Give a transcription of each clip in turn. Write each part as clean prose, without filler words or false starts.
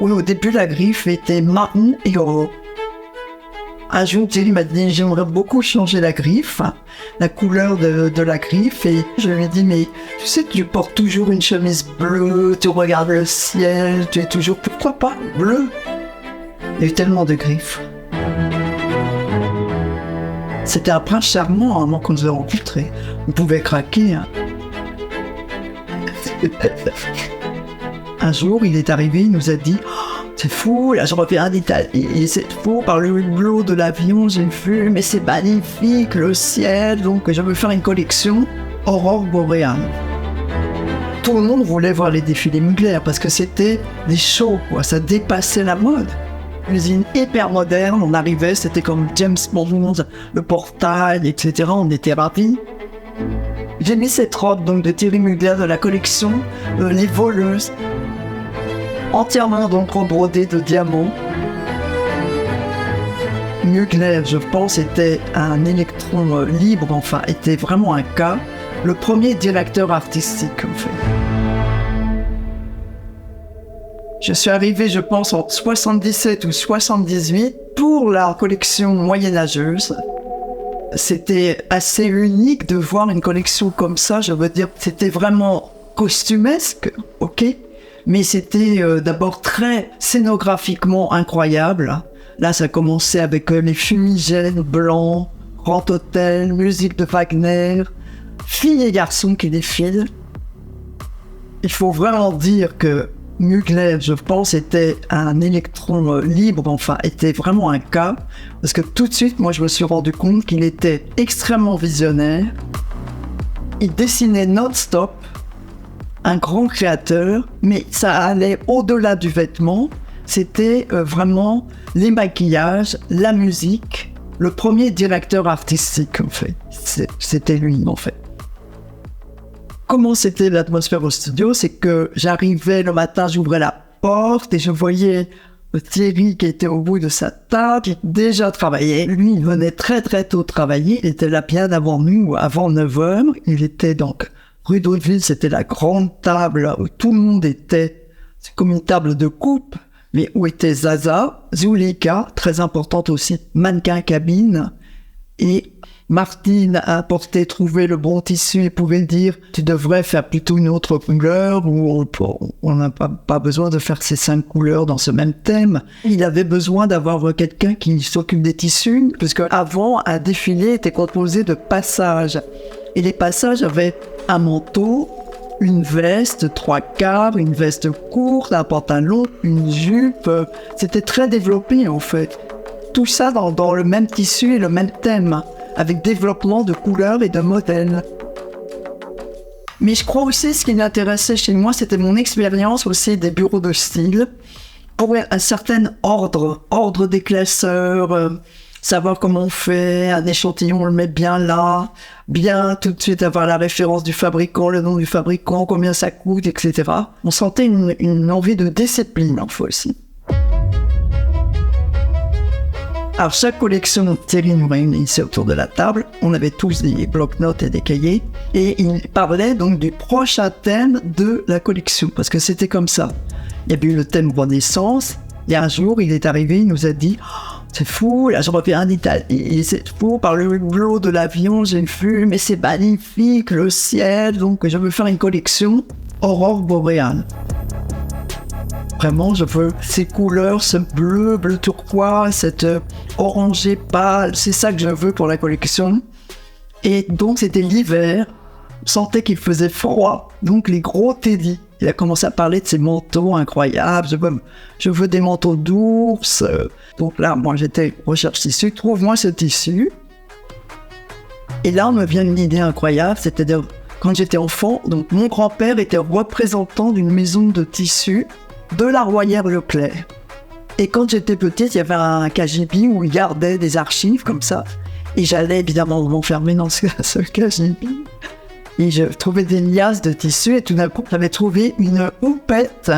Oui, au début, la griffe était marron et or. Un jour, Thierry m'a dit, j'aimerais beaucoup changer la griffe, la couleur de la griffe. Et je lui ai dit, mais tu sais, tu portes toujours une chemise bleue, tu regardes le ciel, tu es toujours, pourquoi pas, bleu? Il y a eu tellement de griffes. C'était un prince charmant avant qu'on nous ait rencontrés. On pouvait craquer. Un jour, il est arrivé, il nous a dit, c'est fou, là je reviens d'Italie, c'est fou, par le hublot de l'avion, j'ai vu, mais c'est magnifique, le ciel, donc je veux faire une collection aurore boréale. Tout le monde voulait voir les défilés Mugler parce que c'était des shows, quoi, ça dépassait la mode. Une usine hyper moderne, on arrivait, c'était comme James Bond, le portail, etc., on était ravis. J'ai mis cette robe donc, de Thierry Mugler de la collection Les Voleuses, entièrement donc brodée de diamants. Mugler, je pense, était un électron libre, enfin, était vraiment un cas, le premier directeur artistique, en fait. Je suis arrivé, je pense, en 77 ou 78 pour la collection moyenâgeuse. C'était assez unique de voir une collection comme ça, je veux dire, c'était vraiment costumesque, ok, mais c'était d'abord très scénographiquement incroyable. Là, ça commençait avec les fumigènes blancs, grand hôtel, musique de Wagner, filles et garçons qui défilent. Il faut vraiment dire que Mugler, je pense, était un électron libre, enfin, était vraiment un cas, parce que tout de suite, moi, je me suis rendu compte qu'il était extrêmement visionnaire. Il dessinait non-stop, un grand créateur, mais ça allait au-delà du vêtement. C'était vraiment les maquillages, la musique, le premier directeur artistique, en fait. C'était lui, en fait. Comment c'était l'atmosphère au studio? C'est que j'arrivais le matin, j'ouvrais la porte et je voyais Thierry qui était au bout de sa table, qui déjà travaillait. Lui, il venait très très tôt travailler, il était là bien avant nous, avant 9h. Il était donc rue d'Hauteville, c'était la grande table où tout le monde était. C'est comme une table de coupe, mais où était Zaza, Zulika, très importante aussi, mannequin cabine, et Martine a apporté, trouvé le bon tissu et pouvait dire « Tu devrais faire plutôt une autre couleur » ou « On n'a pas besoin de faire ces 5 couleurs dans ce même thème ». Il avait besoin d'avoir quelqu'un qui s'occupe des tissus, parce qu'avant, un défilé était composé de passages. Et les passages avaient un manteau, une veste, 3/4, une veste courte, un pantalon, une jupe. C'était très développé en fait. Tout ça dans le même tissu et le même thème, avec développement de couleurs et de modèles. Mais je crois aussi ce qui m'intéressait chez moi, c'était mon expérience aussi des bureaux de style, pour un certain ordre des classeurs, savoir comment on fait, un échantillon on le met bien là, bien tout de suite avoir la référence du fabricant, le nom du fabricant, combien ça coûte, etc. On sentait une envie de discipline en fait aussi. Alors, chaque collection, Thierry nous réunissait autour de la table. On avait tous des blocs-notes et des cahiers. Et il parlait donc du prochain thème de la collection. Parce que c'était comme ça. Il y a eu le thème Renaissance. Et un jour, il est arrivé, il nous a dit « C'est fou, là je reviens d'Italie. C'est fou, par le hublot de l'avion, j'ai vu, mais c'est magnifique, le ciel. Donc, je veux faire une collection aurore boréale. » Vraiment, je veux ces couleurs, ce bleu turquoise, cet orangé pâle, c'est ça que je veux pour la collection. Et donc, c'était l'hiver, on sentait qu'il faisait froid, donc les gros Teddy. Il a commencé à parler de ces manteaux incroyables, je veux des manteaux d'ours. Donc là, moi, j'étais recherche tissu, trouve-moi ce tissu. Et là, on me vient une idée incroyable, c'est-à-dire, quand j'étais enfant, donc mon grand-père était représentant d'une maison de tissus de la Royère Leclerc. Et quand j'étais petite, il y avait un KGB où il gardait des archives comme ça. Et j'allais évidemment m'enfermer dans ce KGB. Et je trouvais des liasses de tissus et tout d'un coup, j'avais trouvé une houppette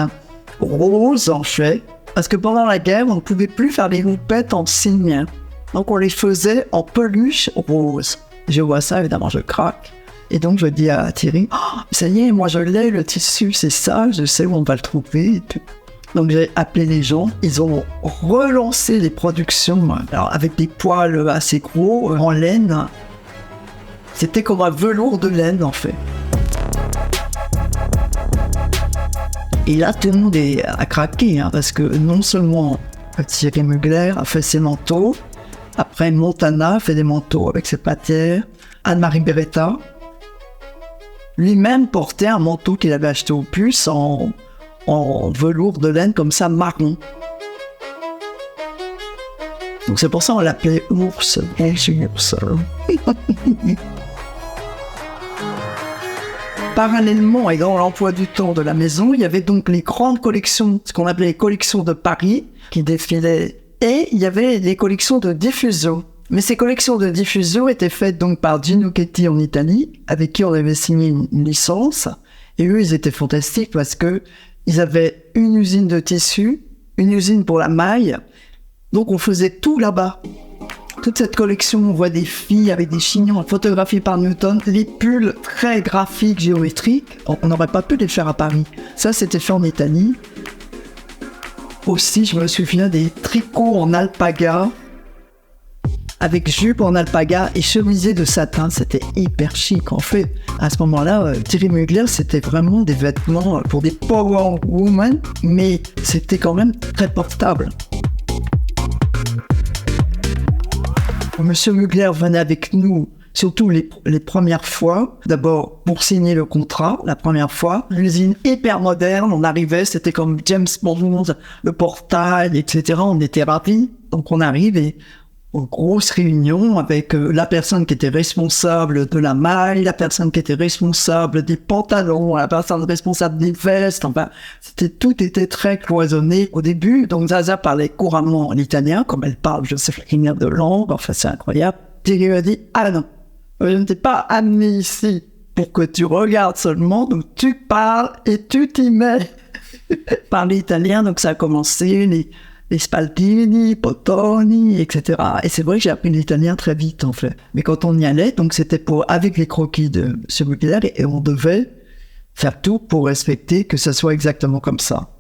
rose en fait. Parce que pendant la guerre, on ne pouvait plus faire les houpettes en cygne. Donc on les faisait en peluche rose. Je vois ça, évidemment, je craque. Et donc, je dis à Thierry, oh, ça y est, moi je l'ai, le tissu, c'est ça, je sais où on va le trouver. Donc j'ai appelé les gens, ils ont relancé les productions, alors avec des poils assez gros, en laine. C'était comme un velours de laine en fait. Et là, tout le monde a craqué, parce que non seulement Thierry Mugler a fait ses manteaux, après Montana a fait des manteaux avec ses patières, Anne-Marie Beretta, lui-même portait un manteau qu'il avait acheté au Puce en velours de laine comme ça, marron. Donc c'est pour ça qu'on l'appelait Ours. Ours. Parallèlement et dans l'emploi du temps de la maison, il y avait donc les grandes collections, ce qu'on appelait les collections de Paris, qui défilaient, et il y avait les collections de diffusion. Mais ces collections de diffusion étaient faites donc par Gino Chetti en Italie, avec qui on avait signé une licence, et eux, ils étaient fantastiques parce que ils avaient une usine de tissu, une usine pour la maille, donc on faisait tout là-bas. Toute cette collection, on voit des filles avec des chignons photographiés par Newton, les pulls très graphiques, géométriques, on n'aurait pas pu les faire à Paris. Ça, c'était fait en Italie. Aussi, je me souviens des tricots en alpaga, avec jupe en alpaga et chemisée de satin. C'était hyper chic, en fait. À ce moment-là, Thierry Mugler, c'était vraiment des vêtements pour des power women, mais c'était quand même très portable. Monsieur Mugler venait avec nous, surtout les premières fois. D'abord, pour signer le contrat, la première fois. L'usine hyper moderne, on arrivait, c'était comme James Bond, le portail, etc. On était ravis. Donc on arrive et une grosse réunion avec la personne qui était responsable de la maille, la personne qui était responsable des pantalons, la personne responsable des vestes. Enfin, tout était très cloisonné au début. Donc Zaza parlait couramment l'italien, comme elle parle, je sais pas combien de langues. Enfin, c'est incroyable. Thierry m'a dit, ah non, je ne t'ai pas amené ici pour que tu regardes seulement, donc tu parles et tu t'y mets. Parler italien, donc ça a commencé, les Spaltini, Potoni, etc. Et c'est vrai que j'ai appris l'italien très vite, en fait. Mais quand on y allait, donc c'était avec les croquis de M. Mugler, et on devait faire tout pour respecter que ça soit exactement comme ça.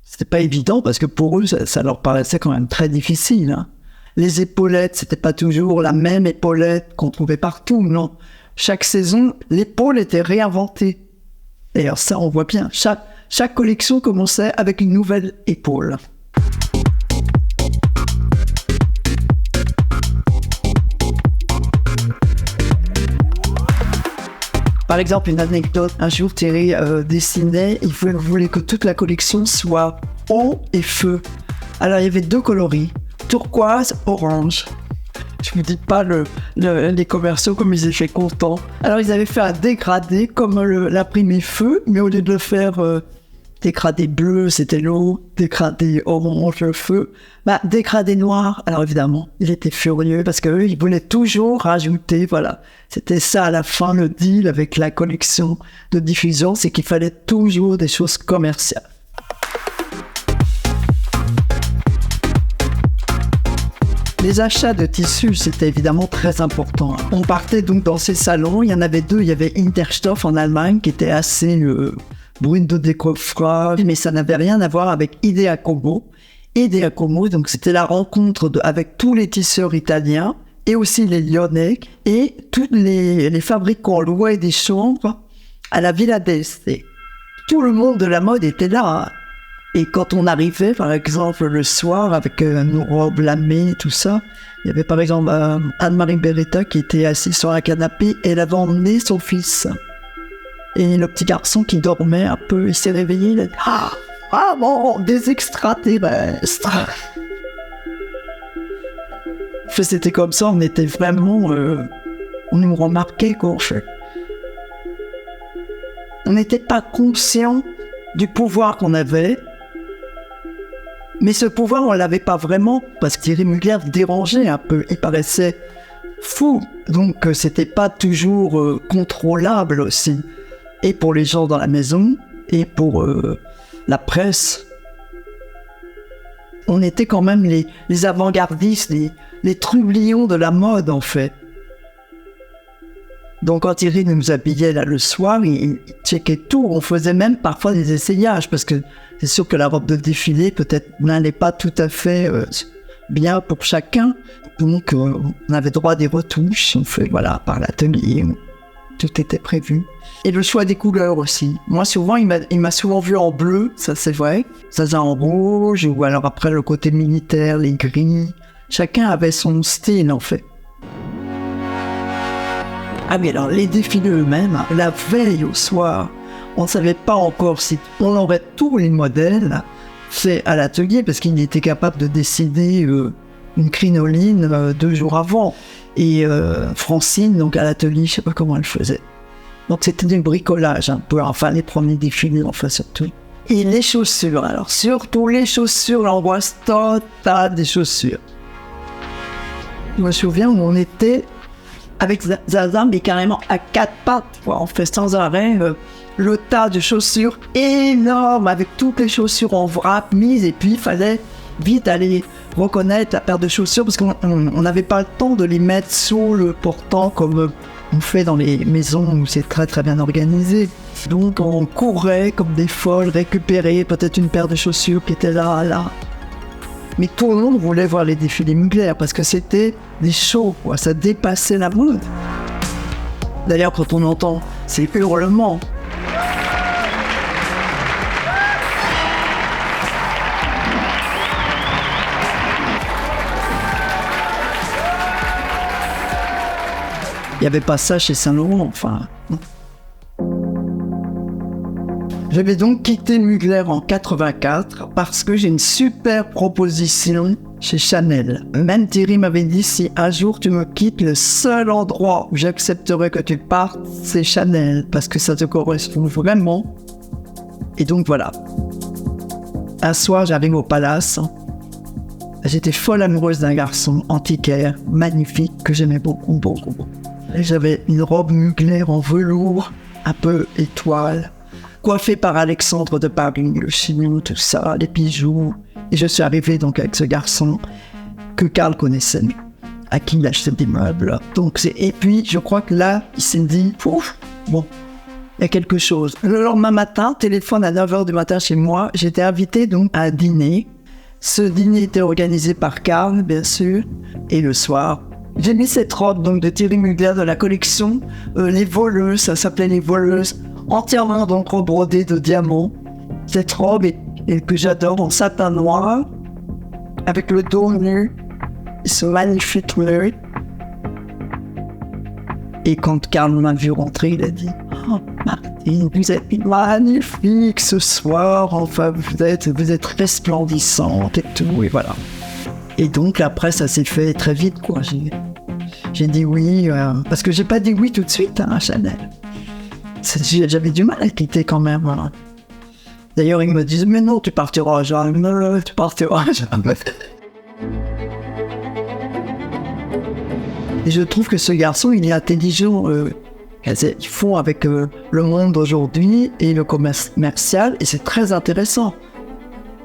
C'était pas évident, parce que pour eux, ça leur paraissait quand même très difficile. Les épaulettes, c'était pas toujours la même épaulette qu'on trouvait partout, non. Chaque saison, l'épaule était réinventée. D'ailleurs, ça, on voit bien. Chaque collection commençait avec une nouvelle épaule. Par exemple, une anecdote, un jour Thierry dessinait, il voulait que toute la collection soit eau et feu. Alors il y avait 2 coloris, turquoise, orange. Je vous dis pas les commerciaux comme ils étaient contents. Alors ils avaient fait un dégradé comme l'imprimé feu, mais au lieu de le faire dégradé bleu, c'était l'eau, dégradé orange, le feu. Dégradé noir, alors évidemment, il était furieux parce qu'eux, ils voulaient toujours rajouter, voilà. C'était ça à la fin, le deal avec la collection de diffusion, c'est qu'il fallait toujours des choses commerciales. Les achats de tissus, c'était évidemment très important. On partait donc dans ces salons, il y en avait 2, il y avait Interstoff en Allemagne qui était assez brune de décoffrage, mais ça n'avait rien à voir avec Idea Como. Idea Como, donc c'était la rencontre avec tous les tisseurs italiens et aussi les Lyonnais et tous les fabricants louaient des chambres à la Villa d'Este. Tout le monde de la mode était là. Et quand on arrivait, par exemple, le soir, avec nos robes lamées, tout ça, il y avait par exemple Anne-Marie Beretta qui était assise sur un canapé et elle avait emmené son fils. Et le petit garçon qui dormait un peu, il s'est réveillé, il a dit « Ah bon, des extraterrestres !» C'était comme ça, on était vraiment... on nous remarquait quoi, en fait. On n'était pas conscient du pouvoir qu'on avait. Mais ce pouvoir, on l'avait pas vraiment, parce que Thierry Mugler dérangeait un peu, il paraissait fou, donc c'était pas toujours contrôlable aussi, et pour les gens dans la maison, et pour la presse. On était quand même les avant-gardistes, les trublions de la mode, en fait. Donc quand Thierry nous habillait là le soir, il checkait tout. On faisait même parfois des essayages parce que c'est sûr que la robe de défilé peut-être n'allait pas tout à fait bien pour chacun. Donc on avait droit à des retouches. On fait voilà par l'atelier, tout était prévu. Et le choix des couleurs aussi. Moi souvent il m'a souvent vu en bleu, ça c'est vrai. Ça en rouge ou alors après le côté militaire, les gris. Chacun avait son style en fait. Ah mais alors les défilés eux-mêmes, la veille au soir, on ne savait pas encore si on aurait tous les modèles faits à l'atelier parce qu'il était capable de décider une crinoline 2 jours avant. Et Francine, donc à l'atelier, je ne sais pas comment elle faisait. Donc c'était du bricolage un peu, enfin les premiers défilés, enfin surtout. Et les chaussures, alors surtout les chaussures, l'angoisse totale des chaussures. Je me souviens où on était avec Zaza, mais carrément à 4 pattes, quoi. On fait sans arrêt le tas de chaussures énorme, avec toutes les chaussures en vrac mises, et puis il fallait vite aller reconnaître la paire de chaussures, parce qu'on n'avait pas le temps de les mettre sous le portant, comme on fait dans les maisons où c'est très très bien organisé. Donc on courait comme des folles, récupérer peut-être une paire de chaussures qui était là. Mais tout le monde voulait voir les défilés Mugler parce que c'était des shows, quoi. Ça dépassait la mode. D'ailleurs, quand on entend ces hurlements, il n'y avait pas ça chez Saint-Laurent, enfin. Je vais donc quitter Mugler en 84 parce que j'ai une super proposition chez Chanel. Même Thierry m'avait dit, si un jour tu me quittes, le seul endroit où j'accepterai que tu partes, c'est Chanel, parce que ça te correspond vraiment. Et donc voilà. Un soir, j'arrive au Palace. J'étais folle amoureuse d'un garçon antiquaire, magnifique, que j'aimais beaucoup. Et j'avais une robe Mugler en velours, un peu étoile, coiffé par Alexandre de Paris, le chignon, tout ça, les bijoux. Et je suis arrivé donc avec ce garçon que Karl connaissait, à qui il achetait des meubles. Et puis, je crois que là, il s'est dit, ouf, bon, il y a quelque chose. Le lendemain matin, téléphone à 9h du matin chez moi, j'étais invité donc à un dîner. Ce dîner était organisé par Karl, bien sûr, et le soir, j'ai mis cette robe donc de Thierry Mugler de la collection Les Voleuses, ça s'appelait Les Voleuses, entièrement donc brodée de diamants. Cette robe que j'adore en satin noir, avec le dos nu, ce magnifique bleu. Et quand Karl m'a vu rentrer, il a dit « Oh Martine, vous êtes magnifique ce soir, enfin vous êtes resplendissante et tout, et voilà. » Et donc après ça s'est fait très vite, quoi. J'ai dit oui, parce que j'ai pas dit oui tout de suite à Chanel. J'avais du mal à quitter quand même. Voilà. D'ailleurs, ils me disent, mais non, tu partiras jamais, tu partiras jamais. Et je trouve que ce garçon, il est intelligent. Ils font avec le monde d'aujourd'hui et le commercial, et c'est très intéressant.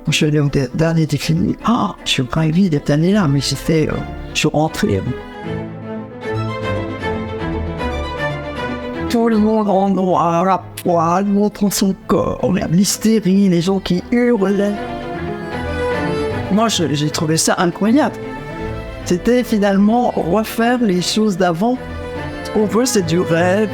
Je suis allé au dernier défilé. Je suis ravi d'être allé là, mais je suis rentré. Tout le monde en noir, à poil, montrant son corps, l'hystérie, les gens qui hurlaient. Moi, j'ai trouvé ça incroyable. C'était finalement refaire les choses d'avant. Ce qu'on veut, c'est du rêve.